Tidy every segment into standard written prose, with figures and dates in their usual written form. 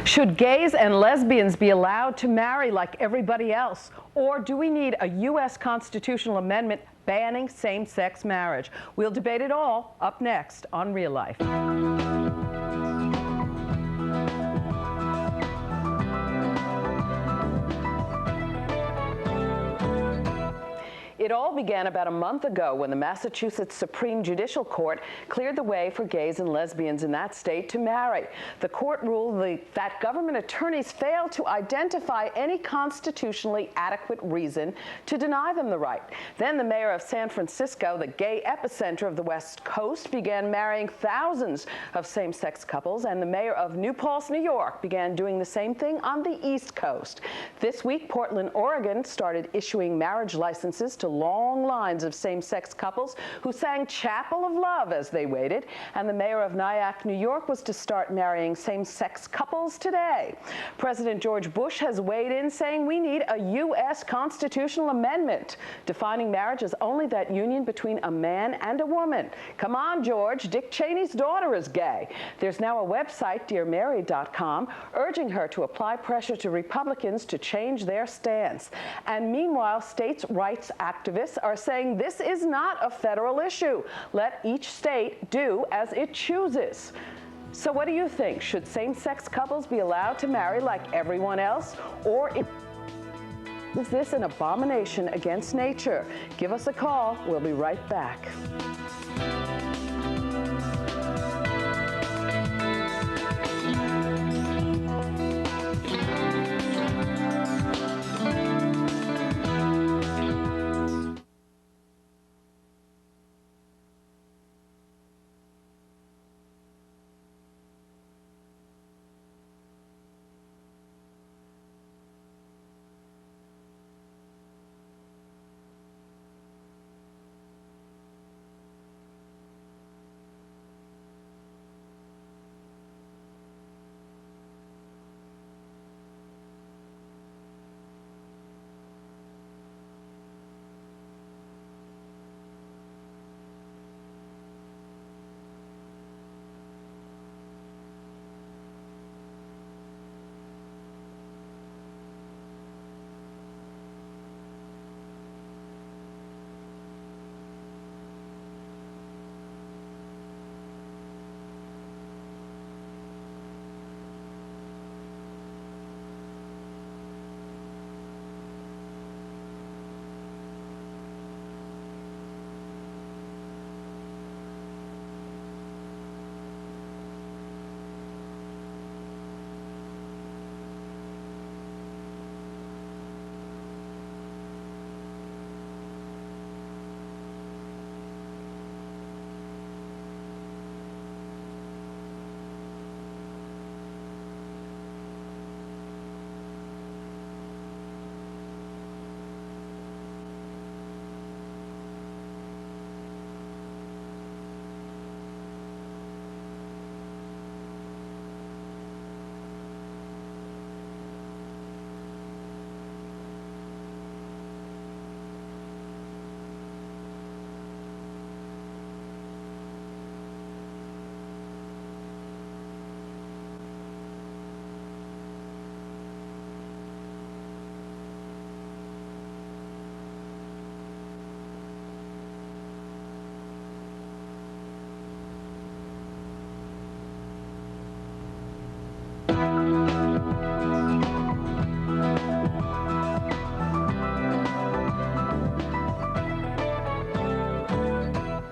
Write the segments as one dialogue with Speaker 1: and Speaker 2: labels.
Speaker 1: Should gays and lesbians be allowed to marry like everybody else? Or do we need a U.S. constitutional amendment banning same-sex marriage? We'll debate it all up next on Real Life. It all began about a month ago when the Massachusetts Supreme Judicial Court cleared the way for gays and lesbians in that state to marry. The court ruled that government attorneys failed to identify any constitutionally adequate reason to deny them the right. Then the mayor of San Francisco, the gay epicenter of the West Coast, began marrying thousands of same-sex couples, and the mayor of New Paltz, New York, began doing the same thing on the East Coast. This week, Portland, Oregon started issuing marriage licenses to long lines of same-sex couples who sang Chapel of Love as they waited, and the mayor of Nyack, New York, was to start marrying same-sex couples today. President George Bush has weighed in, saying we need a U.S. constitutional amendment defining marriage as only that union between a man and a woman. Come on, George, Dick Cheney's daughter is gay. There's now a website, dearmary.com, urging her to apply pressure to Republicans to change their stance. And meanwhile, states' rights activists are saying this is not a federal issue. Let each state do as it chooses. So what do you think? Should same-sex couples be allowed to marry like everyone else? Or is this an abomination against nature? Give us a call. We'll be right back.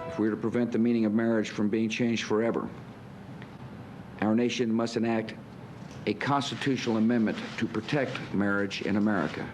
Speaker 2: If we are to prevent the meaning of marriage from being changed forever, our nation must enact a constitutional amendment to protect marriage in America.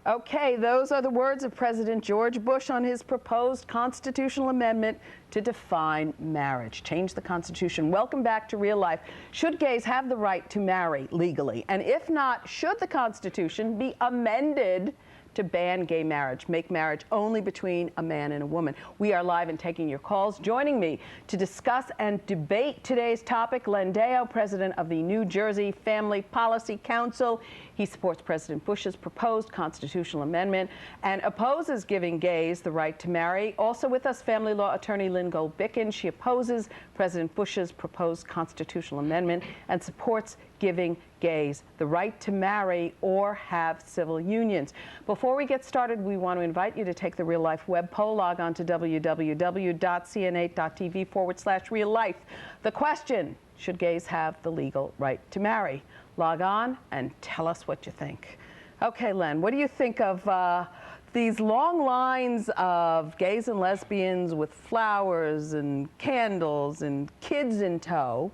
Speaker 1: Okay, those are the words of President George Bush on his proposed constitutional amendment to define marriage, change the Constitution. Welcome back to Real Life. Should gays have the right to marry legally? And if not, should the Constitution be amended to ban gay marriage, make marriage only between a man and a woman? We are live and taking your calls. Joining me to discuss and debate today's topic, Lynne, president of the New Jersey Family Policy Council. He supports President Bush's proposed constitutional amendment and opposes giving gays the right to marry. Also with us, family law attorney Lynne Gold Bikin. She opposes President Bush's proposed constitutional amendment and supports giving gays the right to marry or have civil unions. Before we get started, we want to invite you to take the Real Life web poll. Log on to www.cn8.tv/real life. The question: should gays have the legal right to marry? Log on and tell us what you think. Okay, Lynne, what do you think of these long lines of gays and lesbians with flowers and candles and kids in tow,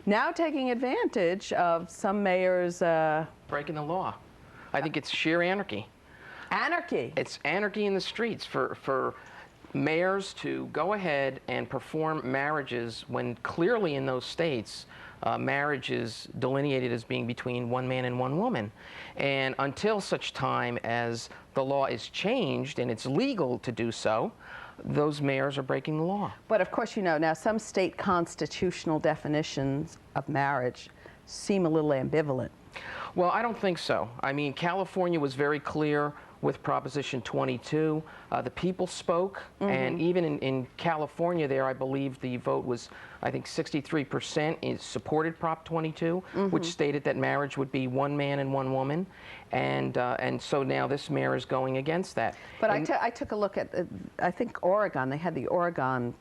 Speaker 1: now taking advantage of some mayors
Speaker 3: breaking the law? I think it's sheer anarchy.
Speaker 1: Anarchy?
Speaker 3: It's anarchy in the streets for mayors to go ahead and perform marriages when clearly in those states marriage is delineated as being between one man and one woman. And until such time as the law is changed and it's legal to do so, those mayors are breaking the law.
Speaker 1: But of course, you know, now some state constitutional definitions of marriage seem a little ambivalent.
Speaker 3: Well, I don't think so. I mean, California was very clear with Proposition 22. The people spoke, and even in California there, I believe the vote was, I think 63% supported Prop 22, which stated that marriage would be one man and one woman, and so now this mayor is going against that.
Speaker 1: But I took a look at, I think Oregon, they had the Oregon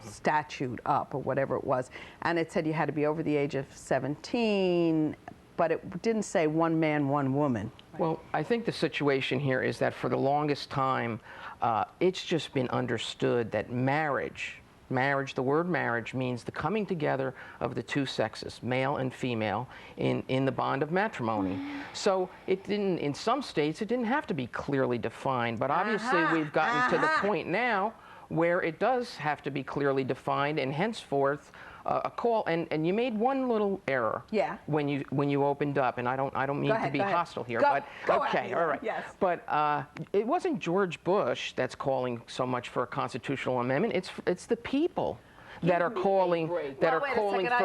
Speaker 1: statute up, or whatever it was, and it said you had to be over the age of 17, but it didn't say one man, one woman.
Speaker 3: Well, I think the situation here is that for the longest time, it's just been understood that marriage, the word marriage means the coming together of the two sexes, male and female, in the bond of matrimony. So it didn't, in some states, it didn't have to be clearly defined, but obviously we've gotten to the point now where it does have to be clearly defined, and henceforth, a call, and you made one little error.
Speaker 1: Yeah.
Speaker 3: When you opened up, and I don't mean to be hostile here,
Speaker 1: go
Speaker 3: okay,
Speaker 1: ahead.
Speaker 3: all right.
Speaker 1: Yes.
Speaker 3: But it wasn't George Bush that's calling so much for a constitutional amendment. It's the people that are calling for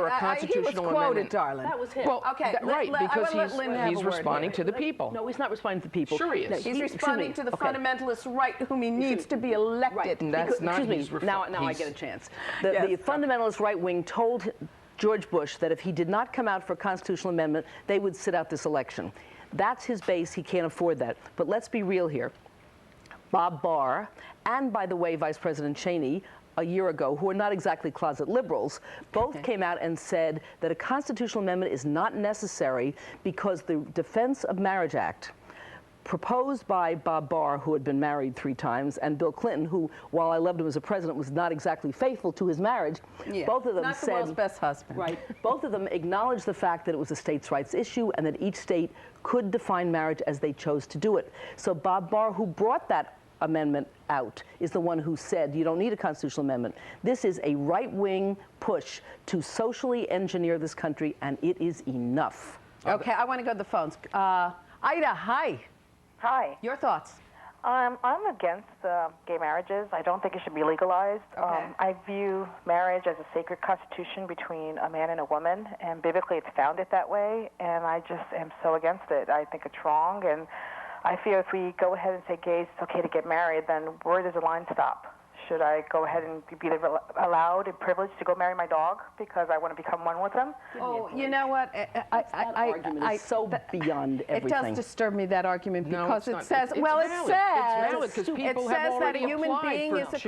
Speaker 3: a constitutional
Speaker 1: he was quoted,
Speaker 3: amendment.
Speaker 1: darling.
Speaker 4: That was him.
Speaker 3: Well,
Speaker 1: Okay,
Speaker 3: right, because he's
Speaker 1: he's
Speaker 3: responding to the people.
Speaker 4: No, he's not responding to the people.
Speaker 3: Sure he is.
Speaker 4: No,
Speaker 1: He's responding to the fundamentalist right whom he needs to be elected.
Speaker 4: Right.
Speaker 3: And that's not
Speaker 4: Excuse me. Now I get a chance. The fundamentalist right wing told George Bush that if he did not come out for a constitutional amendment, they would sit out this election. That's his base. He can't afford that. But let's be real here. Bob Barr, and by the way, Vice President Cheney, a year ago, who are not exactly closet liberals, both came out and said that a constitutional amendment is not necessary because the Defense of Marriage Act, proposed by Bob Barr, who had been married 3 times, and Bill Clinton, who, while I loved him as a president, was not exactly faithful to his marriage, both of them
Speaker 1: not
Speaker 4: said...
Speaker 1: the world's best husband.
Speaker 4: Right. Both of them acknowledged the fact that it was a states' rights issue and that each state could define marriage as they chose to do it. So Bob Barr, who brought that amendment out, is the one who said you don't need a constitutional amendment. This is a right-wing push to socially engineer this country, and it is enough.
Speaker 1: Okay, I want to go to the phones. Ida, hi.
Speaker 5: Hi.
Speaker 1: Your thoughts?
Speaker 5: I'm against gay marriages. I don't think it should be legalized.
Speaker 1: Okay.
Speaker 5: I view marriage as a sacred constitution between a man and a woman, and biblically it's founded that way, and I just am so against it. I think it's wrong, and I fear if we go ahead and say gays, it's okay to get married, then where does the line stop? Should I go ahead and be allowed and privileged to go marry my dog because I want to become one with him?
Speaker 1: Oh, you know what?
Speaker 4: That argument is so beyond everything.
Speaker 1: It does disturb me, that argument,
Speaker 3: No,
Speaker 1: because
Speaker 3: it's
Speaker 1: it
Speaker 3: not.
Speaker 1: says,
Speaker 3: It's
Speaker 1: well, it
Speaker 3: valid.
Speaker 1: says,
Speaker 3: It's valid because people
Speaker 1: it
Speaker 3: have
Speaker 1: says that a
Speaker 3: already
Speaker 1: human
Speaker 3: applied
Speaker 1: being
Speaker 3: for
Speaker 1: is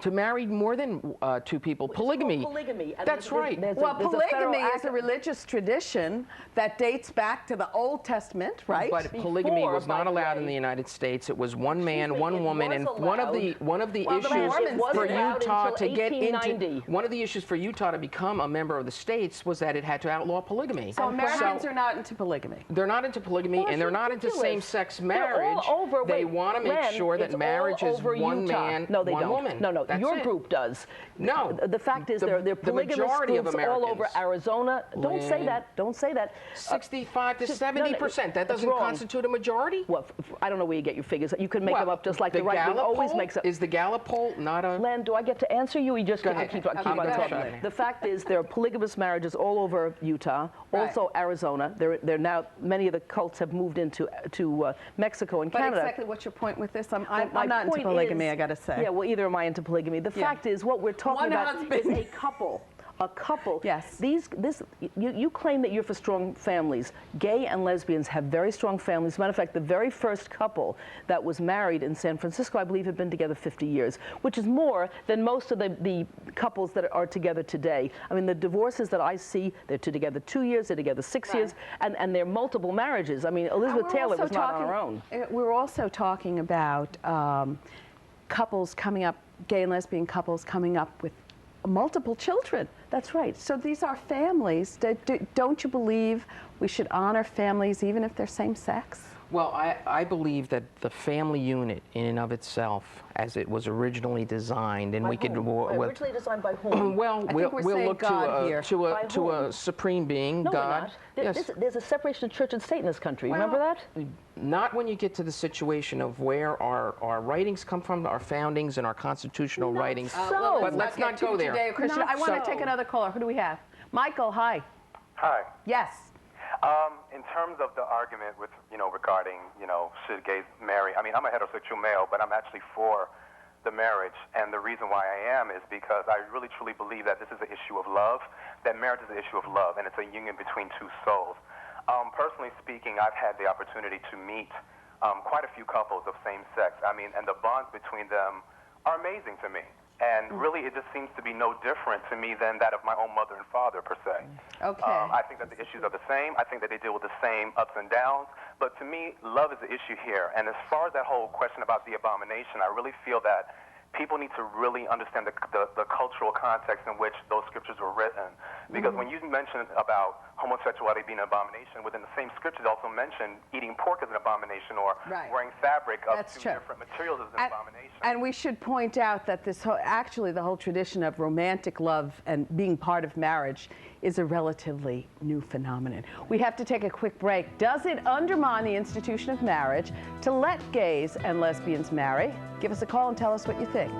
Speaker 3: to marry more than 2 people. Polygamy.
Speaker 4: Polygamy. And
Speaker 3: That's right.
Speaker 1: well, polygamy is a religious tradition that dates back to the Old Testament, right?
Speaker 3: But polygamy
Speaker 4: Before,
Speaker 3: was
Speaker 4: by
Speaker 3: not
Speaker 4: the
Speaker 3: allowed
Speaker 4: way.
Speaker 3: in the United States. It was one man, one
Speaker 4: it
Speaker 3: woman,
Speaker 4: was
Speaker 3: and one of the
Speaker 1: Well, the
Speaker 3: issues
Speaker 1: Mormons
Speaker 3: for
Speaker 1: did.
Speaker 3: Utah
Speaker 4: Until
Speaker 3: to get into
Speaker 4: 1890.
Speaker 3: one of the issues for Utah to become a member of the states was that it had to outlaw polygamy.
Speaker 1: So Americans are not into polygamy.
Speaker 3: They're not into polygamy,
Speaker 4: Well,
Speaker 3: and they're
Speaker 4: it's
Speaker 3: not into
Speaker 4: ridiculous.
Speaker 3: same-sex
Speaker 4: They're
Speaker 3: marriage.
Speaker 4: all over,
Speaker 3: They
Speaker 4: wait,
Speaker 3: want to make
Speaker 4: Len,
Speaker 3: sure that
Speaker 4: it's
Speaker 3: marriage
Speaker 4: all
Speaker 3: is
Speaker 4: over
Speaker 3: one
Speaker 4: Utah.
Speaker 3: man,
Speaker 4: No, they
Speaker 3: one
Speaker 4: don't.
Speaker 3: woman.
Speaker 4: No,
Speaker 3: That's
Speaker 4: your
Speaker 3: it.
Speaker 4: group does.
Speaker 3: No.
Speaker 4: The fact is,
Speaker 3: The-
Speaker 4: they're
Speaker 3: the
Speaker 4: polygamous
Speaker 3: majority of
Speaker 4: groups all over
Speaker 3: Americans.
Speaker 4: Arizona. Don't say
Speaker 3: Lynne.
Speaker 4: that. Don't say that.
Speaker 3: 65 to
Speaker 4: no,
Speaker 3: 70%. That
Speaker 4: that's
Speaker 3: doesn't
Speaker 4: wrong.
Speaker 3: constitute a majority?
Speaker 4: Well, I don't know where you get your figures. You can make them up just like the right wing
Speaker 3: Gallup
Speaker 4: always
Speaker 3: poll?
Speaker 4: makes up.
Speaker 3: Is the Gallup poll not a...
Speaker 4: Len, do I get to answer you? Or you just
Speaker 3: Go
Speaker 4: keep
Speaker 3: ahead.
Speaker 4: on
Speaker 3: I'm gonna
Speaker 4: talking.
Speaker 3: shut up.
Speaker 4: The fact is, there are polygamous marriages all over Utah,
Speaker 1: Right.
Speaker 4: also Arizona. They're now, many of the cults have moved into Mexico and
Speaker 1: But
Speaker 4: Canada.
Speaker 1: exactly what's your point with this? I'm
Speaker 4: My
Speaker 1: not into
Speaker 4: point
Speaker 1: polygamy,
Speaker 4: is-
Speaker 1: I got to say.
Speaker 4: Yeah, well, either I into polygamy. The fact is, what we're talking
Speaker 1: One
Speaker 4: about
Speaker 1: husband.
Speaker 4: is a couple. A couple.
Speaker 1: Yes.
Speaker 4: You claim that you're for strong families. Gay and lesbians have very strong families. As a matter of fact, the very first couple that was married in San Francisco, I believe, had been together 50 years, which is more than most of the couples that are together today. I mean, the divorces that I see, they're together 2 years, they're together 6 years, and they're multiple marriages. I mean, Elizabeth Taylor was not on her own.
Speaker 1: We're also talking about couples coming up, gay and lesbian couples coming up with multiple children.
Speaker 4: That's right.
Speaker 1: So these are families. Don't you believe we should honor families even if they're same sex?
Speaker 3: Well, I believe that the family unit in and of itself, as it was originally designed, and
Speaker 4: By
Speaker 3: we could...
Speaker 4: whom? Originally designed by whom?
Speaker 3: Well,
Speaker 1: I think we're saying
Speaker 3: look
Speaker 1: God here.
Speaker 3: to a supreme being,
Speaker 4: No, we're
Speaker 3: God.
Speaker 4: not.
Speaker 3: Yes.
Speaker 4: There's a separation of church and state in this country. Remember that?
Speaker 3: Not when you get to the situation of where our writings come from, our foundings and our constitutional writings.
Speaker 4: so.
Speaker 3: But let's not go there.
Speaker 1: Judeo-Christian. I want to
Speaker 4: so.
Speaker 1: take another caller. Who do we have? Michael, hi.
Speaker 6: Hi.
Speaker 1: Yes.
Speaker 6: In terms of the argument with, regarding, should gays marry, I mean, I'm a heterosexual male, but I'm actually for the marriage. And the reason why I am is because I really, truly believe that this is an issue of love, that marriage is an issue of love, and it's a union between two souls. Personally speaking, I've had the opportunity to meet quite a few couples of same sex. I mean, and the bonds between them are amazing to me. And really, it just seems to be no different to me than that of my own mother and father, per se.
Speaker 1: Okay.
Speaker 6: I think that the issues are the same. I think that they deal with the same ups and downs. But to me, love is the issue here. And as far as that whole question about the abomination, I really feel that people need to really understand the cultural context in which those scriptures were written. Because when you mention about homosexuality being an abomination, within the same scriptures also mention eating pork as an abomination or wearing fabric of
Speaker 1: That's
Speaker 6: two
Speaker 1: true.
Speaker 6: different materials as an abomination.
Speaker 1: And we should point out that actually the whole tradition of romantic love and being part of marriage is a relatively new phenomenon. We have to take a quick break. Does it undermine the institution of marriage to let gays and lesbians marry? Give us a call and tell us what you think.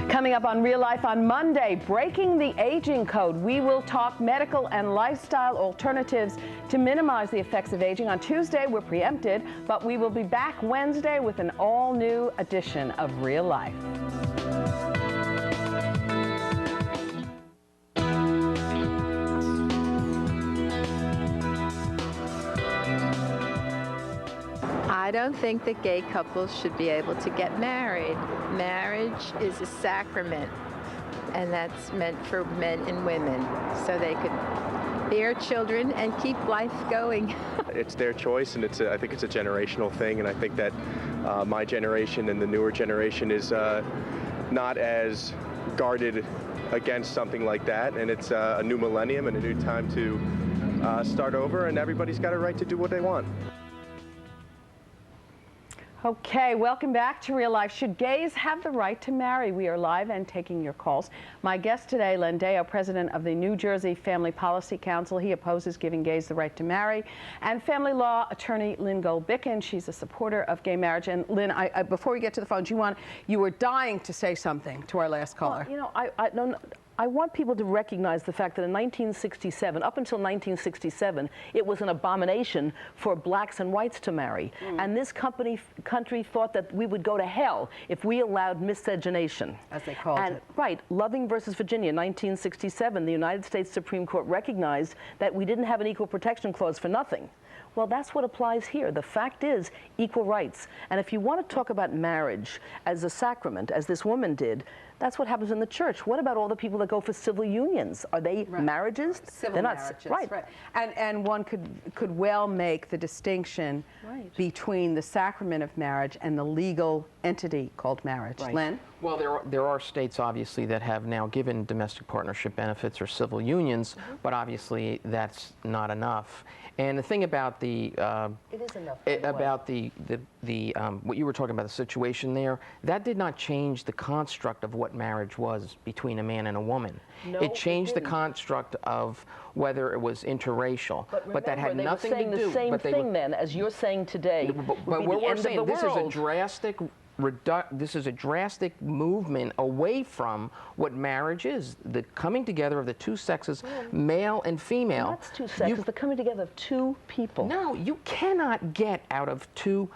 Speaker 1: Coming up on Real Life on Monday, breaking the aging code. We will talk medical and lifestyle alternatives to minimize the effects of aging. On Tuesday, we're preempted, but we will be back Wednesday with an all-new edition of Real Life.
Speaker 7: I don't think that gay couples should be able to get married. Marriage is a sacrament, and that's meant for men and women, so they could their children and keep life going.
Speaker 8: It's their choice, and I think it's a generational thing, and I think that my generation and the newer generation is not as guarded against something like that, and it's a new millennium and a new time to start over, and everybody's got a right to do what they want.
Speaker 1: Okay, welcome back to Real Life. Should gays have the right to marry? We are live and taking your calls. My guest today, Lynne, president of the New Jersey Family Policy Council. He opposes giving gays the right to marry. And family law attorney Z Gold Bikin. She's a supporter of gay marriage. And Lynne, before we get to the phones, you were dying to say something to our last caller.
Speaker 4: Well, I want people to recognize the fact that in 1967, up until 1967, it was an abomination for blacks and whites to marry. And this country thought that we would go to hell if we allowed miscegenation.
Speaker 1: As they called it.
Speaker 4: Right. Loving versus Virginia, 1967, the United States Supreme Court recognized that we didn't have an equal protection clause for nothing. Well, that's what applies here. The fact is equal rights. And if you want to talk about marriage as a sacrament, as this woman did, that's what happens in the church. What about all the people that go for civil unions? Are they marriages?
Speaker 1: Civil
Speaker 4: They're not,
Speaker 1: marriages,
Speaker 4: right.
Speaker 1: And one could well make the distinction between the sacrament of marriage and the legal entity called marriage. Lynne?
Speaker 3: Well, there are states, obviously, that have now given domestic partnership benefits or civil unions, but obviously that's not enough. And the thing about the
Speaker 4: It is enough.
Speaker 3: about the what you were talking about, the situation there, that did not change the construct of what marriage was between a man and a woman.
Speaker 4: No,
Speaker 3: it changed the
Speaker 4: didn't.
Speaker 3: construct of whether it was interracial, but that had nothing to do.
Speaker 4: They were saying the same thing then as you're saying today.
Speaker 3: But
Speaker 4: would be the
Speaker 3: we're
Speaker 4: end
Speaker 3: saying
Speaker 4: of the
Speaker 3: this is a
Speaker 4: world.
Speaker 3: drastic this is a drastic movement away from what marriage is, the coming together of the two sexes, male and female.
Speaker 4: That's two sexes, the coming together of two people.
Speaker 3: No, you cannot get out of two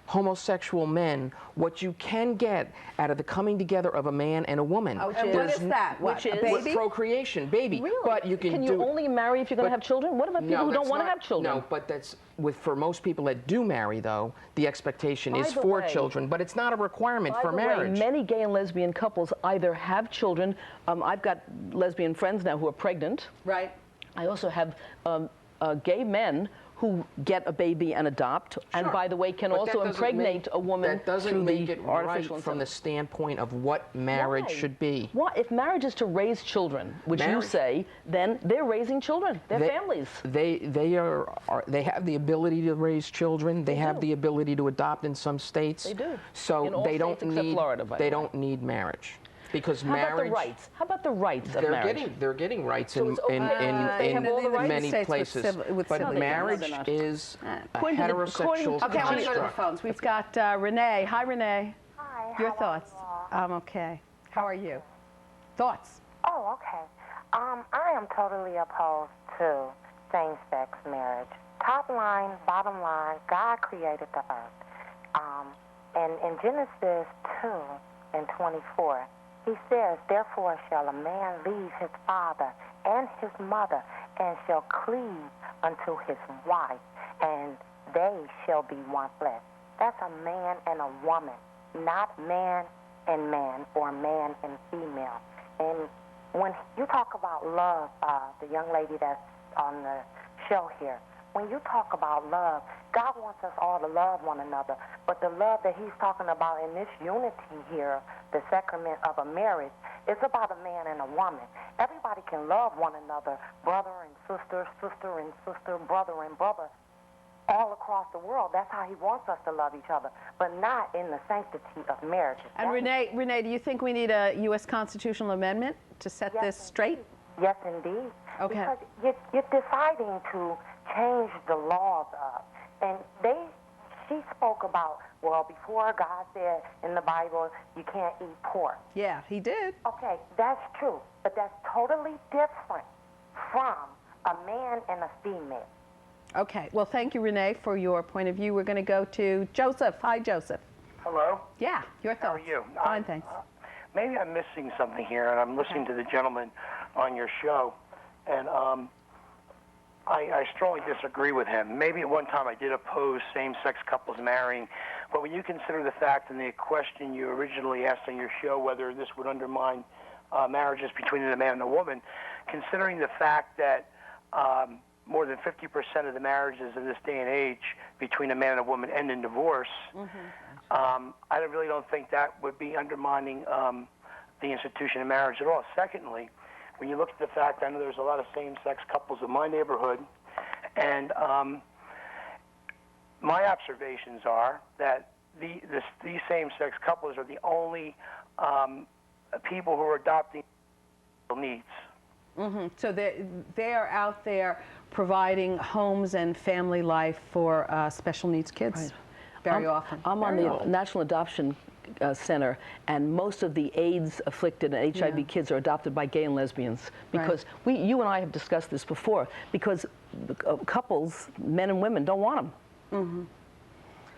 Speaker 3: homosexual men what you can get out of the coming together of a man and a woman.
Speaker 1: And what is that?
Speaker 4: Which is
Speaker 1: a baby?
Speaker 3: Procreation, baby.
Speaker 4: Really?
Speaker 3: But you can do.
Speaker 4: you only marry if you're going to have children? What about people who don't want to have children?
Speaker 3: No, but that's for most people that do marry, though, the expectation is
Speaker 4: the
Speaker 3: for
Speaker 4: way-
Speaker 3: children, but it's not a requirement
Speaker 4: By
Speaker 3: for
Speaker 4: the
Speaker 3: marriage.
Speaker 4: way, many gay and lesbian couples either have children. I've got lesbian friends now who are pregnant.
Speaker 1: Right.
Speaker 4: I also have gay men who get a baby and adopt, and
Speaker 3: Sure.
Speaker 4: by the way, can
Speaker 3: But
Speaker 4: also
Speaker 3: that doesn't
Speaker 4: impregnate
Speaker 3: make-
Speaker 4: a woman
Speaker 3: That doesn't
Speaker 4: through
Speaker 3: make
Speaker 4: the
Speaker 3: it
Speaker 4: artificial
Speaker 3: right from the
Speaker 4: insemination.
Speaker 3: standpoint of what marriage
Speaker 4: Why?
Speaker 3: should be.
Speaker 4: Why? If marriage is to raise children, which you
Speaker 3: Marriage-
Speaker 4: say, then they're raising children. They're families.
Speaker 3: They have the ability to raise children. They have the ability to adopt in some states.
Speaker 4: They do.
Speaker 3: So
Speaker 4: In all
Speaker 3: they don't
Speaker 4: states except
Speaker 3: need
Speaker 4: Florida, by the
Speaker 3: they
Speaker 4: way.
Speaker 3: don't need marriage. Because
Speaker 4: How
Speaker 3: marriage,
Speaker 4: about the rights? How about the rights of marriage?
Speaker 3: they're getting rights
Speaker 4: So
Speaker 3: in
Speaker 4: it's open. They have all the rights?
Speaker 3: many
Speaker 1: States with
Speaker 3: places.
Speaker 1: civil- with
Speaker 3: but
Speaker 1: civil-
Speaker 3: marriage
Speaker 1: No, they're not.
Speaker 3: is a
Speaker 4: According to the-
Speaker 3: heterosexual
Speaker 4: according to-
Speaker 1: Okay, I want to go to the
Speaker 3: construct.
Speaker 1: phones. We've got Renee. Hi, Renee.
Speaker 9: Hi.
Speaker 1: Your
Speaker 9: how are
Speaker 1: thoughts?
Speaker 9: you all?
Speaker 1: I'm okay. How are you? Thoughts?
Speaker 9: Oh, okay. I am totally opposed to same-sex marriage. Top line, bottom line, God created the earth. And in Genesis 2:24, he says, "Therefore shall a man leave his father and his mother, and shall cleave unto his wife, and they shall be one flesh." That's a man and a woman, not man and man or man and female. And when you talk about love, the young lady that's on the show here, when you talk about love, God wants us all to love one another. But the love that he's talking about in this unity here, the sacrament of a marriage, it's about a man and a woman. Everybody can love one another, brother and sister, sister and sister, brother and brother, all across the world. That's how he wants us to love each other, but not in the sanctity of marriage.
Speaker 1: And Renee, do you think we need a U.S. constitutional amendment to set this straight?
Speaker 9: Yes, indeed.
Speaker 1: Okay.
Speaker 9: Because you're deciding to change the laws up. And she spoke about, well, before God said in the Bible, you can't eat pork.
Speaker 1: Yeah, he did.
Speaker 9: Okay, that's true. But that's totally different from a man and a female.
Speaker 1: Okay. Well, thank you, Renee, for your point of view. We're going to go to Joseph. Hi, Joseph.
Speaker 10: Hello?
Speaker 1: Yeah, your thoughts.
Speaker 10: How are you?
Speaker 1: Fine, thanks.
Speaker 10: Maybe I'm missing something here, and I'm listening to the gentleman on your show, and I strongly disagree with him. Maybe at one time I did oppose same-sex couples marrying, but when you consider the fact and the question you originally asked on your show, whether this would undermine marriages between a man and a woman, considering the fact that more than 50% of the marriages in this day and age between a man and a woman end in divorce. I really don't think that would be undermining the institution of marriage at all. Secondly, when you look at the fact, I know there's a lot of same-sex couples in my neighborhood, and my observations are that these same-sex couples are the only people who are adopting needs.
Speaker 11: So they are out there providing homes and family life for special needs kids very often.
Speaker 4: I'm on the National Adoption Center, and most of the AIDS-afflicted and HIV kids are adopted by gay and lesbians, because you and I have discussed this before, because couples, men and women, don't want them.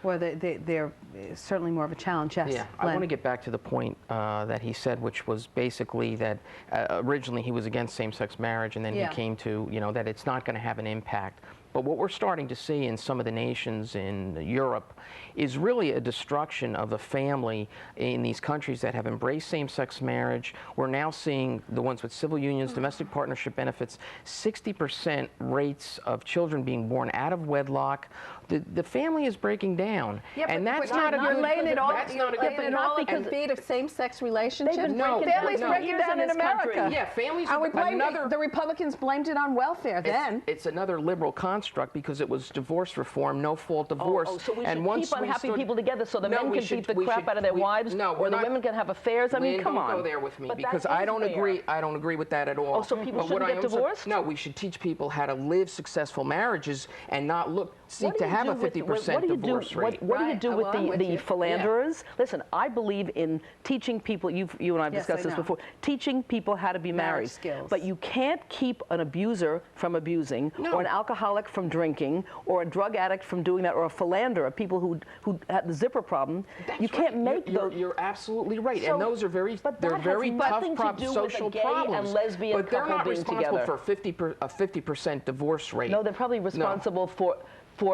Speaker 11: Well, they're certainly more of a challenge, yes.
Speaker 3: Yeah, I want to get back to the point that he said, which was basically that originally he was against same-sex marriage, and then he came to, that it's not going to have an impact. But what we're starting to see in some of the nations in Europe is really a destruction of the family in these countries that have embraced same-sex marriage. We're now seeing the ones with civil unions, domestic partnership benefits, 60% rates of children being born out of wedlock. The family is breaking down, and that's not a good.
Speaker 11: Laying it all.
Speaker 3: That's not a good thing.
Speaker 11: Not because the feet of same-sex relationships.
Speaker 3: No,
Speaker 11: families breaking down in America.
Speaker 3: Yeah, families.
Speaker 11: And we blamed the Republicans blamed it on welfare then.
Speaker 3: It's another liberal construct because it was divorce reform, no fault divorce.
Speaker 4: So we should
Speaker 3: once
Speaker 4: keep unhappy people together so the men can beat the crap out of their wives, or the women can have affairs. I mean, come on.
Speaker 3: Don't go there with me, because I don't agree. I don't agree with that at all.
Speaker 4: Oh, so people shouldn't get divorced?
Speaker 3: No, we should teach people how to live successful marriages and not seek to have a 50% divorce rate.
Speaker 4: What do you do with the philanderers? Listen, I believe in teaching people. You and I have discussed this before. Teaching people how to be married.
Speaker 11: Skills.
Speaker 4: But you can't keep an abuser from abusing, or an alcoholic from drinking, or a drug addict from doing that, or a philanderer, people who had the zipper problem. You can't make those.
Speaker 3: You're absolutely right, and those are very tough social problems. But they're not responsible for a 50% divorce rate.
Speaker 4: No, they're probably responsible for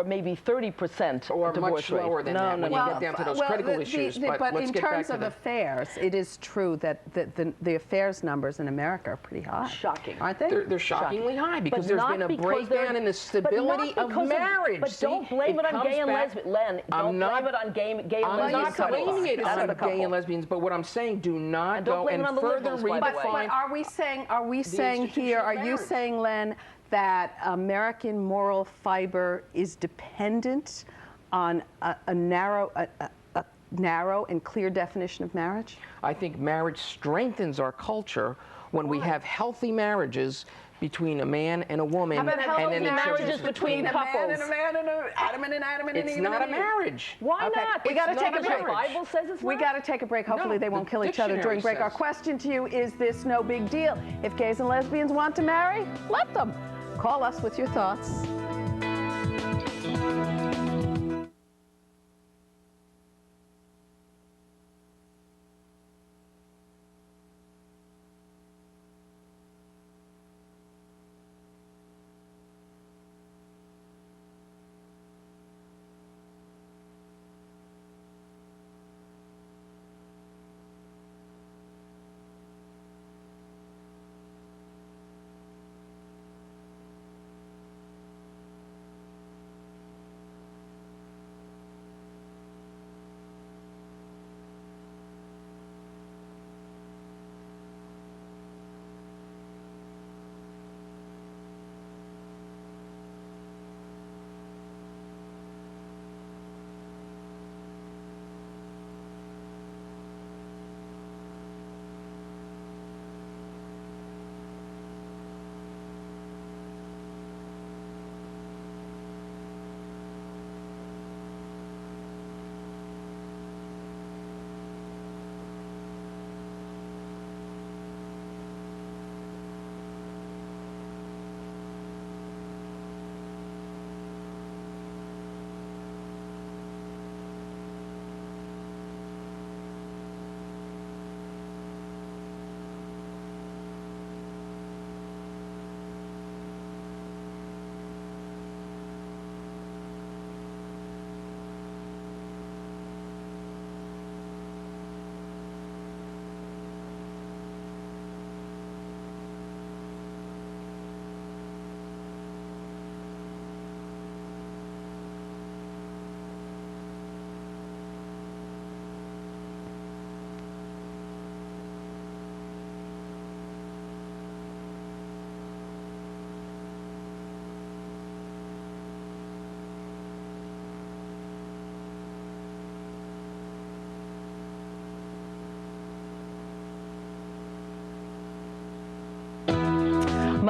Speaker 4: maybe 30%
Speaker 3: or
Speaker 4: divorce
Speaker 3: much lower than that when you get down to those critical issues.
Speaker 11: But
Speaker 3: let's
Speaker 11: in
Speaker 3: get back
Speaker 11: terms
Speaker 3: to
Speaker 11: of affairs, it is true that the affairs numbers in America are pretty high.
Speaker 4: Shocking.
Speaker 11: Aren't they?
Speaker 3: They're shockingly high because there's been a breakdown in the stability of marriage.
Speaker 4: But don't blame it on gay and lesbians. Len, don't blame it on gay and lesbians.
Speaker 3: I'm not blaming it on gay and lesbians, but what I'm saying, do not go and further redefine.
Speaker 11: But are we saying here, are you saying, Len, that American moral fiber is dependent on a narrow and clear definition of marriage?
Speaker 3: I think marriage strengthens our culture when we have healthy marriages between a man and a woman.
Speaker 4: How about healthy marriages between couples?
Speaker 11: A man and Adam and Eve.
Speaker 3: It's not a marriage.
Speaker 4: Why not?
Speaker 11: We got to take a break.
Speaker 4: The Bible says it's not.
Speaker 11: We got to take a break. Hopefully they won't kill each other during break. Our question to you is this: no big deal. If gays and lesbians want to marry, let them. Call us with your thoughts.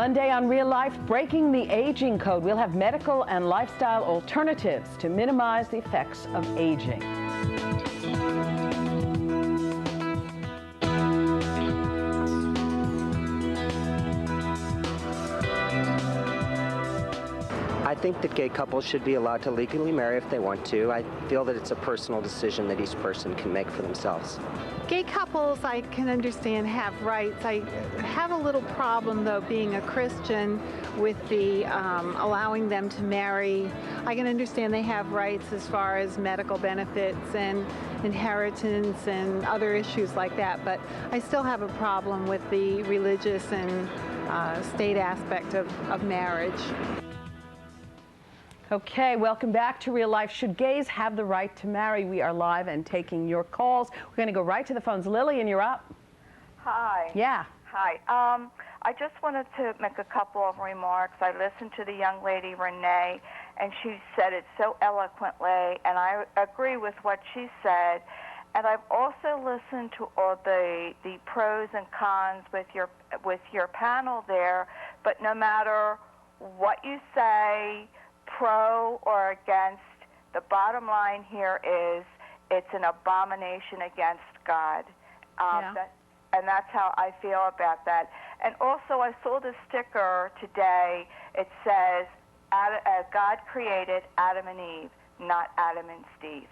Speaker 1: Monday on Real Life, breaking the aging code. We'll have medical and lifestyle alternatives to minimize the effects of aging.
Speaker 12: I think that gay couples should be allowed to legally marry if they want to. I feel that it's a personal decision that each person can make for themselves.
Speaker 7: Gay couples, I can understand, have rights. I have a little problem, though, being a Christian with the allowing them to marry. I can understand they have rights as far as medical benefits and inheritance and other issues like that, but I still have a problem with the religious and state aspect of marriage.
Speaker 1: Okay, welcome back to Real Life. Should gays have the right to marry? We are live and taking your calls. We're going to go right to the phones. Lillian, you're up.
Speaker 13: Hi.
Speaker 1: Yeah.
Speaker 13: Hi. I just wanted to make a couple of remarks. I listened to the young lady, Renee, and she said it so eloquently, and I agree with what she said. And I've also listened to all the pros and cons with your panel there, but no matter what you say, pro or against, the bottom line here is it's an abomination against God. And that's how I feel about that. And also, I saw the sticker today. It says, God created Adam and Eve, not Adam and Steve.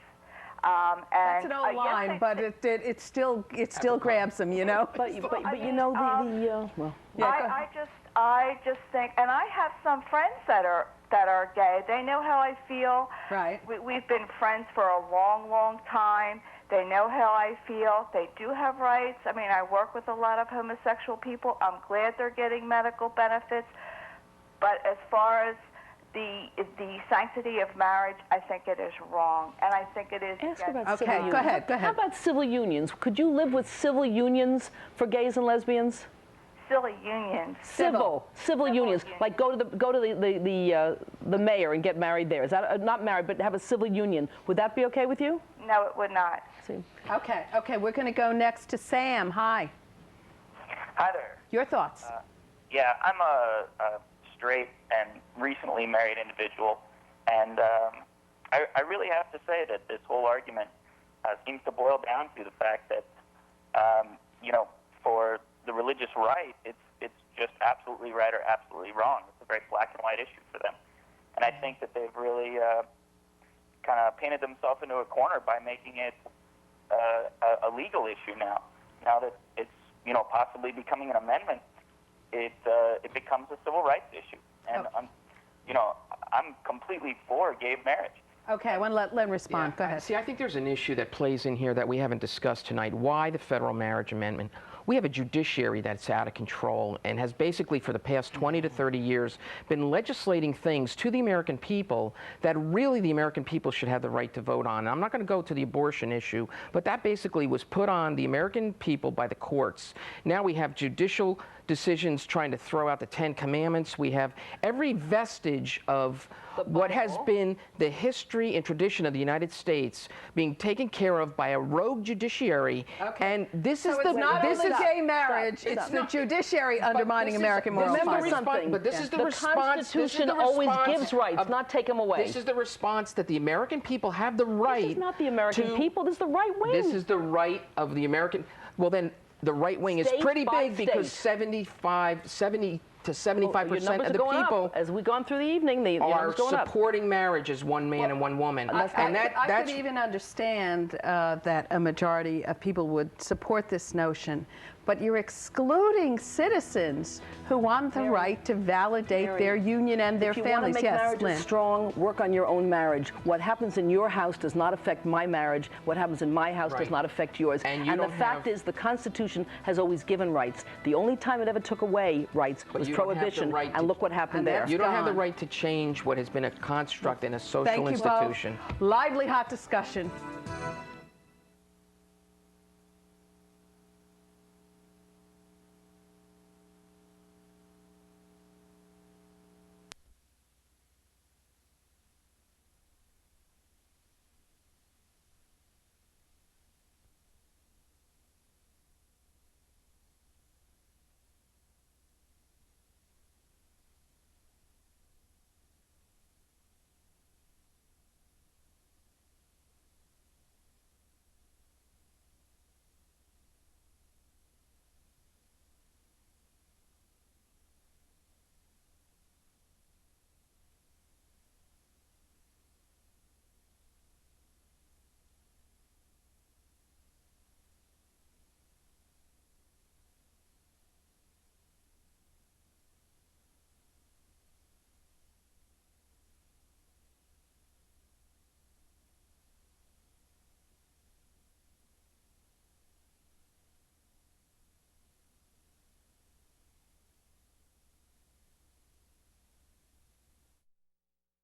Speaker 11: That's an old line, but it still grabs them, you know.
Speaker 1: But you know well. Yeah,
Speaker 13: I just think, and I have some friends that are gay. They know how I feel.
Speaker 11: Right.
Speaker 13: We've been friends for a long, long time. They know how I feel. They do have rights. I mean, I work with a lot of homosexual people. I'm glad they're getting medical benefits. But as far as the sanctity of marriage, I think it is wrong, and I think it is.
Speaker 1: Ask about
Speaker 11: civil unions. Go ahead.
Speaker 1: How about civil unions? Could you live with civil unions for gays and lesbians?
Speaker 13: Silly unions.
Speaker 1: Civil unions. Like go to the mayor and get married there. Is that not married, but have a civil union? Would that be okay with you?
Speaker 13: No, it would not.
Speaker 11: Okay. We're going to go next to Sam. Hi.
Speaker 14: Hi there.
Speaker 11: Your thoughts?
Speaker 14: Yeah, I'm a straight and recently married individual, and I really have to say that this whole argument seems to boil down to the fact that for the religious right, it's just absolutely right or absolutely wrong. It's a very black and white issue for them. And I think that they've really kind of painted themselves into a corner by making it a legal issue now. Now that it's possibly becoming an amendment, it becomes a civil rights issue. And I'm completely for gay marriage.
Speaker 11: Okay, I want to let Lynne respond. Go ahead.
Speaker 3: See, I think there's an issue that plays in here that we haven't discussed tonight. Why the federal marriage amendment? We have a judiciary that's out of control and has basically for the past 20 to 30 years been legislating things to the American people that really the American people should have the right to vote on. I'm not going to go to the abortion issue, but that basically was put on the American people by the courts. Now we have judicial decisions trying to throw out the 10 Commandments. We have every vestige of what has been the history and tradition of the United States being taken care of by a rogue judiciary.
Speaker 11: Okay.
Speaker 3: And this is
Speaker 11: gay marriage. It's the judiciary undermining American moral fiber.
Speaker 3: But this is the response.
Speaker 1: The Constitution always gives rights, not take them away.
Speaker 3: This is the response that the American people have the right.
Speaker 1: This is not the American people. This is the right wing.
Speaker 3: This is the right of the American. Well, then the right wing is pretty big because 70 to 75% of the people
Speaker 1: as we've gone through the evening, the
Speaker 3: are supporting marriage as one man and one woman.
Speaker 11: I could even understand that a majority of people would support this notion, but you're excluding citizens who want the right to validate their union and their families.
Speaker 1: If you want to make marriage strong, work on your own marriage. What happens in your house does not affect my marriage. What happens in my house does not affect yours. And the fact is, the Constitution has always given rights. The only time it ever took away rights was prohibition, and look what happened there.
Speaker 3: You don't have the right to change what has been a construct in a social institution.
Speaker 11: Thank you both. Lively, hot discussion.